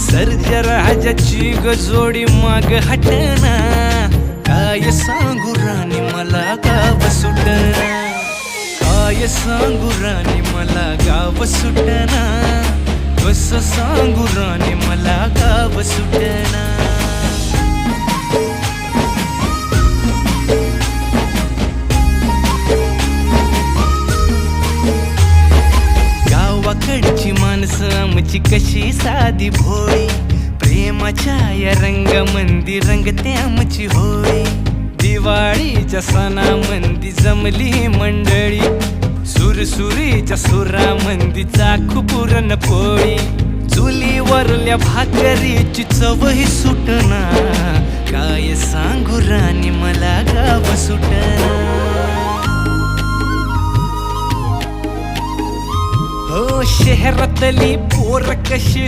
सर्जराजाची गजोडी माग हटना, काय सांगू राणी मला गाव सुटना, काय सांगू राणी मला गाव सुटना, कसं सांगू राणी मला गाव सुटना. गावाकडची माणसं आमची कशी साधी भोळी, प्रेमाच्या या रंगामंदी रंगते आमची होळी. दिवाळीच्या सणामंदी जमली मंडळी, सुरसुरीच्या सुरामंदी चाखू पुरणपोळी. चुलीवरल्या भाकरीची चवही सुटना, काय सांगू राणी मला गाव सुटना. हो शहरातली पोर कशी